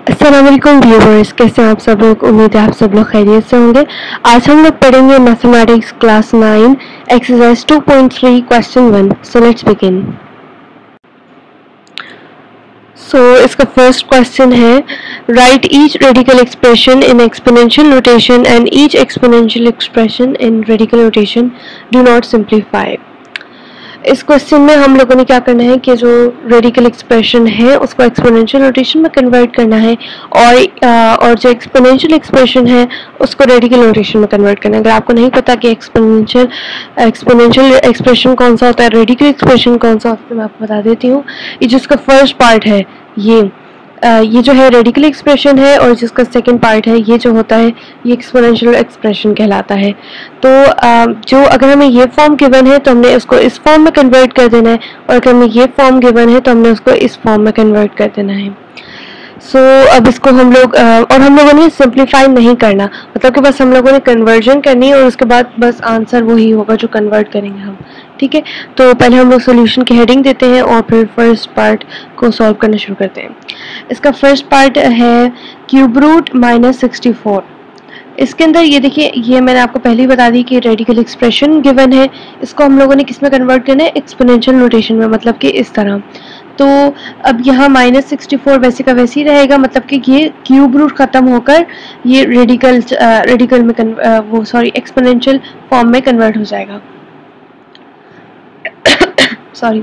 अस्सलाम वालेकुम व्यूअर्स, कैसे हैं आप सब लोग। उम्मीद है आप सब लोग खैरियत से होंगे। आज हम लोग पढ़ेंगे mathematics class 9 exercise 2.3 question 1। So let's begin. इसका फर्स्ट क्वेश्चन है, right each radical expression in exponential notation and each exponential expression in radical notation, do not simplify. इस क्वेश्चन में हम लोगों ने क्या करना है कि जो रेडिकल एक्सप्रेशन है उसको एक्सपोनेंशियल नोटेशन में कन्वर्ट करना है और जो एक्सपोनेंशियल एक्सप्रेशन है उसको रेडिकल नोटेशन में कन्वर्ट करना है। अगर आपको नहीं पता कि एक्सपोनेंशियल एक्सप्रेशन कौन सा होता है, रेडिकल एक्सप्रेशन कौन सा होता है, तो मैं आपको बता देती हूँ। ये जिसका फर्स्ट पार्ट है ये जो है रेडिकल एक्सप्रेशन है, और जिसका सेकंड पार्ट है ये जो होता है ये एक्सपोनेंशियल एक्सप्रेशन कहलाता है। तो जो अगर हमें ये फॉर्म गिवन है तो हमने उसको इस फॉर्म में कन्वर्ट कर देना है, और अगर हमें ये फॉर्म गिवन है तो हमने उसको इस फॉर्म में कन्वर्ट कर देना है। अब इसको हम लोग और हम लोगों ने सिंप्लीफाई नहीं करना, मतलब कि बस हम लोगों ने कन्वर्जन करनी है और उसके बाद बस आंसर वही होगा जो कन्वर्ट करेंगे हम। ठीक है, तो पहले हम लोग सोल्यूशन की हेडिंग देते हैं और फिर फर्स्ट पार्ट को सॉल्व करना शुरू करते हैं। इसका फर्स्ट पार्ट है क्यूब रूट -64। इसके अंदर ये देखिए, ये मैंने आपको पहले ही बता दी कि रेडिकल एक्सप्रेशन गिवन है, इसको हम लोगों ने किस में कन्वर्ट करना है, एक्सपोनेंशियल नोटेशन में, मतलब कि इस तरह। तो अब यहाँ -64 वैसे का वैसे ही रहेगा, मतलब कि ये क्यूब रूट ख़त्म होकर ये रेडिकल में एक्सपोनेंशियल फॉर्म में कन्वर्ट हो जाएगा। सॉरी,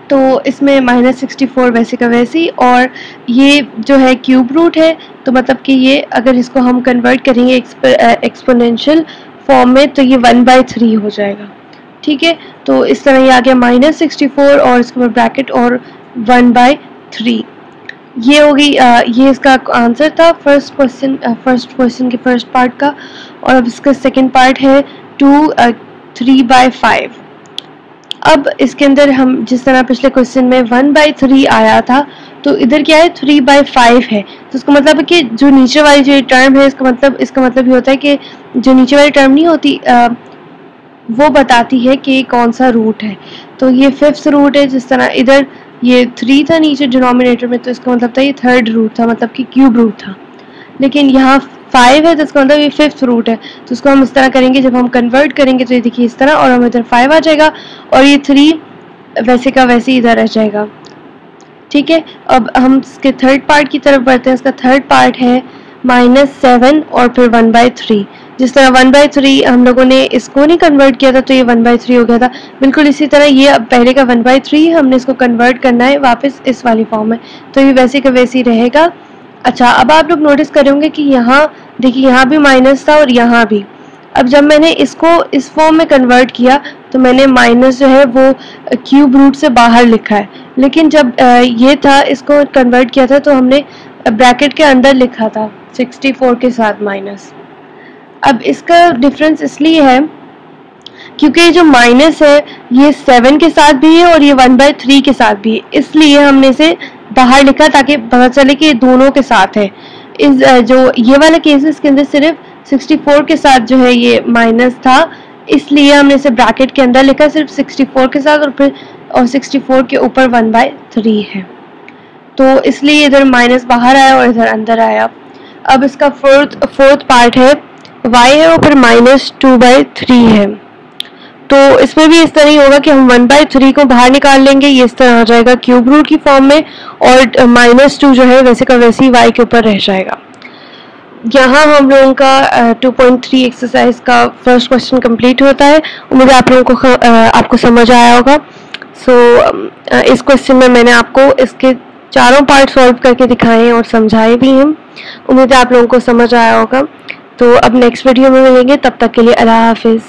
तो इसमें -64 वैसे का वैसे ही, और ये जो है क्यूब रूट है, तो मतलब कि ये अगर इसको हम कन्वर्ट करेंगे एक्सपोनेंशियल फॉर्म में तो ये 1/3 हो जाएगा। ठीक है, तो इस तरह ये आ गया -64 और इसके बाद ब्रैकेट और 1/3। ये होगी ये इसका आंसर था फर्स्ट क्वेश्चन के फर्स्ट पार्ट का। और अब इसका सेकंड पार्ट है 3/5। अब इसके अंदर हम जिस तरह पिछले क्वेश्चन में 1/3 आया था, तो इधर क्या है 3/5 है। तो इसका मतलब है कि जो नीचे वाली जो टर्म है इसका मतलब ये होता है कि जो नीचे वाली टर्म नहीं होती वो बताती है कि कौन सा रूट है। तो ये 5th रूट है, जिस तरह इधर ये 3 था नीचे डिनोमिनेटर में, तो इसका मतलब था ये 3rd रूट था, मतलब कि क्यूब रूट था। लेकिन यहाँ 5 है तो इसका मतलब ये 5th रूट है। तो इसको हम इस तरह करेंगे, जब हम कन्वर्ट करेंगे तो ये देखिए इस तरह, और हम इधर 5 आ जाएगा और ये 3 वैसे का वैसे इधर आ जाएगा। ठीक है, अब हम इसके थर्ड पार्ट की तरफ बढ़ते हैं। इसका थर्ड पार्ट है -7 और फिर 1/3। जिस तरह 1/3 हम लोगों ने इसको नहीं कन्वर्ट किया था तो ये 1/3 हो गया था, बिल्कुल इसी तरह ये अब पहले का 1/3 हमने इसको कन्वर्ट करना है वापस इस वाली फॉर्म में, तो ये वैसे का वैसे ही रहेगा। अच्छा, अब आप लोग नोटिस करेंगे कि यहाँ देखिए यहाँ भी माइनस था और यहाँ भी। अब जब मैंने इसको इस फॉर्म में कन्वर्ट किया तो मैंने माइनस जो है वो क्यूब रूट से बाहर लिखा है, लेकिन जब ये था इसको कन्वर्ट किया था तो हमने ब्रैकेट के अंदर लिखा था 64 के साथ माइनस। अब इसका डिफरेंस इसलिए है क्योंकि जो माइनस है ये 7 के साथ भी है और ये 1/3 के साथ भी है, इसलिए हमने इसे बाहर लिखा ताकि पता चले कि दोनों के साथ है। इस जो ये वाला केसेस के अंदर सिर्फ 64 के साथ जो है ये माइनस था, इसलिए हमने इसे ब्रैकेट के अंदर लिखा सिर्फ 64 के साथ, और 64 के ऊपर 1/3 है, तो इसलिए इधर माइनस बाहर आया और इधर अंदर आया। अब इसका फोर्थ पार्ट है y है और फिर -2/3 है। तो इसमें भी इस तरह ही होगा कि हम 1/3 को बाहर निकाल लेंगे, ये इस तरह आ जाएगा क्यूब रूट की फॉर्म में, और -2 जो है वैसे का वैसे ही y के ऊपर रह जाएगा। यहाँ हम लोगों का 2.3 एक्सरसाइज का फर्स्ट क्वेश्चन कंप्लीट होता है। उम्मीद है आप लोगों को आपको समझ आया होगा। इस क्वेश्चन में मैंने आपको इसके चारों पार्ट सॉल्व करके दिखाए और समझाए भी हैं। उम्मीद है आप लोगों को समझ आया होगा। तो अब नेक्स्ट वीडियो में मिलेंगे, तब तक के लिए अल्लाह हाफिज़।